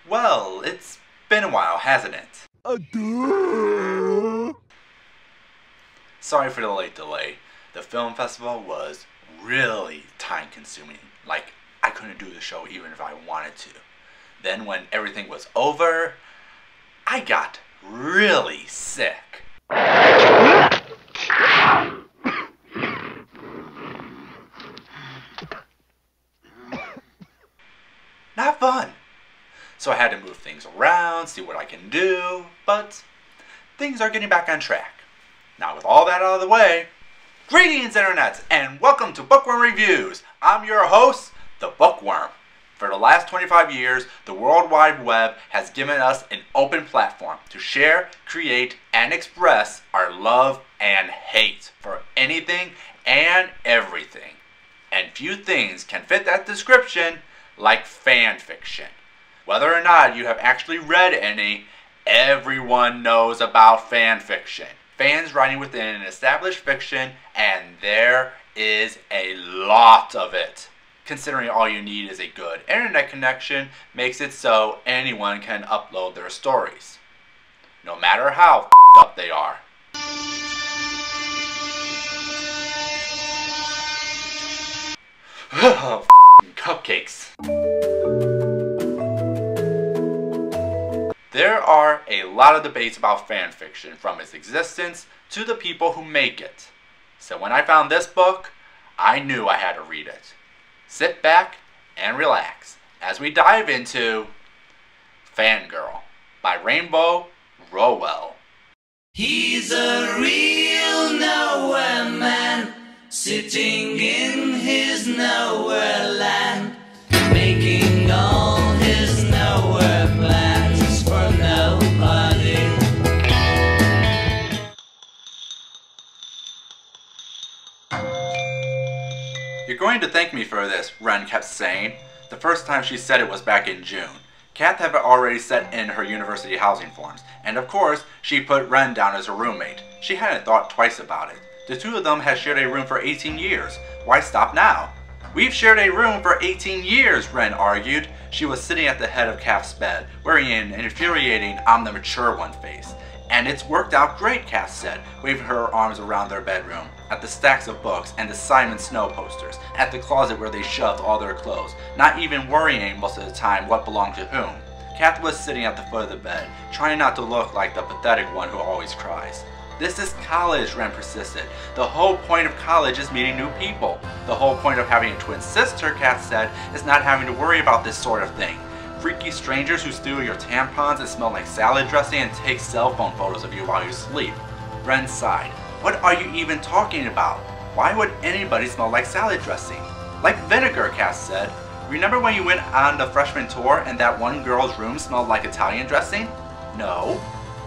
Well, it's been a while, hasn't it? Sorry for the late delay. The film festival was really time-consuming. Like, I couldn't do the show even if I wanted to. Then when everything was over, I got really sick. Not fun. So I had to move things around, see what I can do, but things are getting back on track. Now with all that out of the way, greetings internets, and welcome to Bookworm Reviews. I'm your host, the Bookworm. For the last 25 years, the World Wide Web has given us an open platform to share, create, and express our love and hate for anything and everything. And few things can fit that description like fanfiction. Whether or not you have actually read any, everyone knows about fanfiction. Fans writing within an established fiction, and there is a lot of it. Considering all you need is a good internet connection, makes it so anyone can upload their stories, no matter how f***ed up they are. Cupcakes. There are a lot of debates about fanfiction, from its existence to the people who make it. So when I found this book, I knew I had to read it. Sit back and relax as we dive into Fangirl by Rainbow Rowell. He's a real nowhere man, sitting in his nowhere land, making all his nowhere plans for nobody. You're going to thank me for this, Ren kept saying. The first time she said it was back in June. Cath had already set in her university housing forms, and of course, she put Ren down as her roommate. She hadn't thought twice about it. The two of them had shared a room for 18 years. Why stop now? We've shared a room for 18 years, Ren argued. She was sitting at the head of Cath's bed, wearing an infuriating I'm the mature one face. And it's worked out great, Cath said, waving her arms around their bedroom, at the stacks of books and the Simon Snow posters, at the closet where they shoved all their clothes, not even worrying most of the time what belonged to whom. Cath was sitting at the foot of the bed, trying not to look like the pathetic one who always cries. This is college, Ren persisted. The whole point of college is meeting new people. The whole point of having a twin sister, Cath said, is not having to worry about this sort of thing. Freaky strangers who steal your tampons that smell like salad dressing and take cell phone photos of you while you sleep. Ren sighed. What are you even talking about? Why would anybody smell like salad dressing? Like vinegar, Cath said. Remember when you went on the freshman tour and that one girl's room smelled like Italian dressing? No.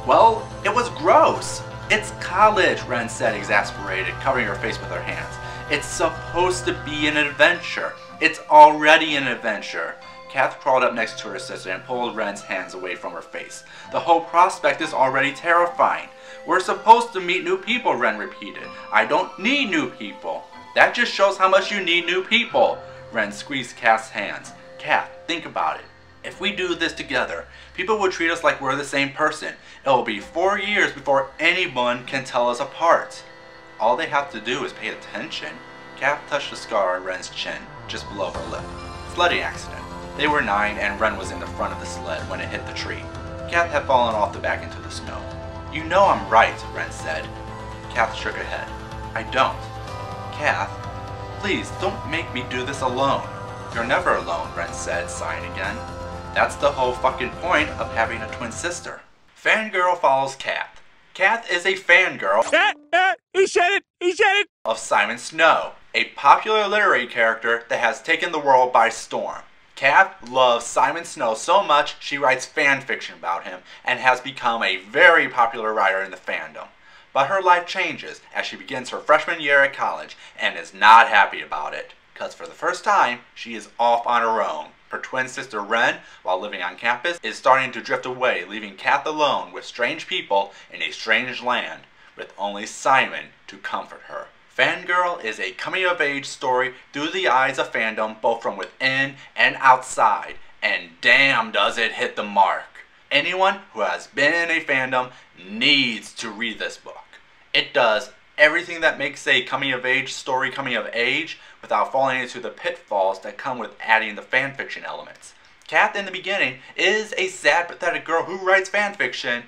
Well, it was gross. It's college, Ren said, exasperated, covering her face with her hands. It's supposed to be an adventure. It's already an adventure. Cath crawled up next to her sister and pulled Ren's hands away from her face. The whole prospect is already terrifying. We're supposed to meet new people, Ren repeated. I don't need new people. That just shows how much you need new people. Ren squeezed Cath's hands. Cath, think about it. If we do this together, people will treat us like we're the same person. It will be 4 years before anyone can tell us apart. All they have to do is pay attention. Cath touched the scar on Ren's chin, just below her lip. Sledding accident. They were 9 and Ren was in the front of the sled when it hit the tree. Cath had fallen off the back into the snow. You know I'm right, Ren said. Cath shook her head. I don't. Cath, please don't make me do this alone. You're never alone, Ren said, sighing again. That's the whole fucking point of having a twin sister. Fangirl follows Cath. Cath is a fangirl He said it! Of Simon Snow, a popular literary character that has taken the world by storm. Cath loves Simon Snow so much she writes fanfiction about him and has become a very popular writer in the fandom. But her life changes as she begins her freshman year at college and is not happy about it, because for the first time she is off on her own. Her twin sister Ren, while living on campus, is starting to drift away, leaving Cath alone with strange people in a strange land, with only Simon to comfort her. Fangirl is a coming-of-age story through the eyes of fandom both from within and outside, and damn does it hit the mark. Anyone who has been in a fandom needs to read this book. It does everything that makes a coming-of-age story coming of age without falling into the pitfalls that come with adding the fanfiction elements. Cath in the beginning is a sad, pathetic girl who writes fanfiction,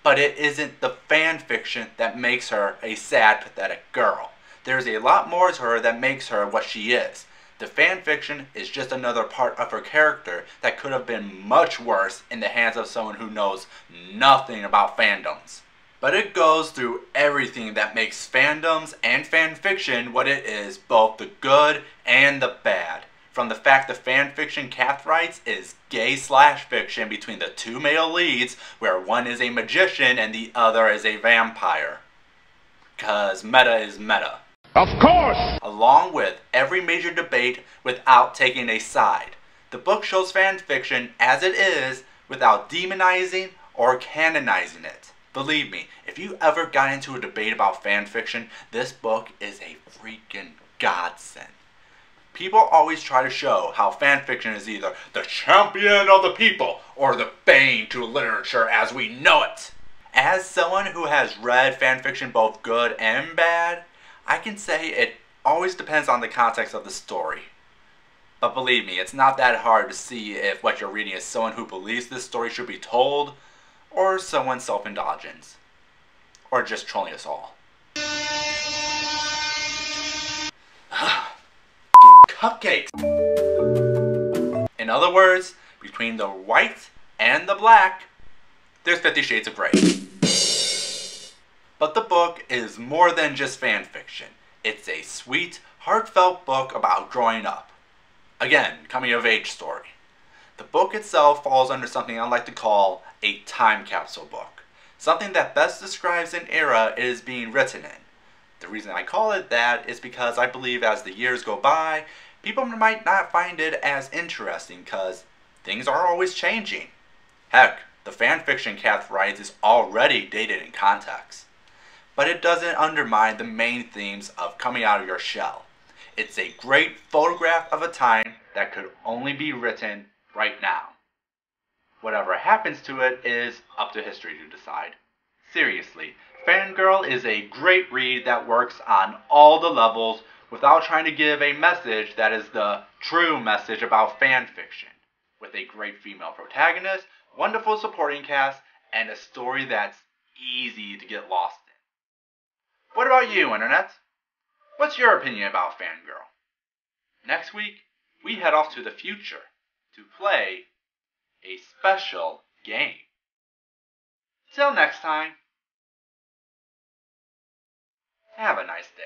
but it isn't the fanfiction that makes her a sad, pathetic girl. There's a lot more to her that makes her what she is. The fanfiction is just another part of her character that could have been much worse in the hands of someone who knows nothing about fandoms. But it goes through everything that makes fandoms and fanfiction what it is, both the good and the bad. From the fact the fanfiction Cath writes is gay/fiction between the two male leads, where one is a magician and the other is a vampire. 'Cause meta is meta. Of course! Along with every major debate without taking a side. The book shows fanfiction as it is without demonizing or canonizing it. Believe me, if you ever got into a debate about fanfiction, this book is a freaking godsend. People always try to show how fanfiction is either the champion of the people or the bane to literature as we know it. As someone who has read fanfiction both good and bad, I can say it always depends on the context of the story. But believe me, it's not that hard to see if what you're reading is someone who believes this story should be told, or someone's self-indulgence, or just trolling us all. Cupcakes! In other words, between the white and the black, there's 50 Shades of Grey. But the book is more than just fanfiction. It's a sweet, heartfelt book about growing up. Again, coming-of-age story. The book itself falls under something I like to call a time capsule book. Something that best describes an era it is being written in. The reason I call it that is because I believe as the years go by, people might not find it as interesting because things are always changing. Heck, the fanfiction Cath writes is already dated in context. But it doesn't undermine the main themes of coming out of your shell. It's a great photograph of a time that could only be written right now. Whatever happens to it is up to history to decide. Seriously, Fangirl is a great read that works on all the levels without trying to give a message that is the true message about fanfiction. With a great female protagonist, wonderful supporting cast, and a story that's easy to get lost in. What about you, Internet? What's your opinion about Fangirl? Next week, we head off to the future to play a special game. Till next time, have a nice day.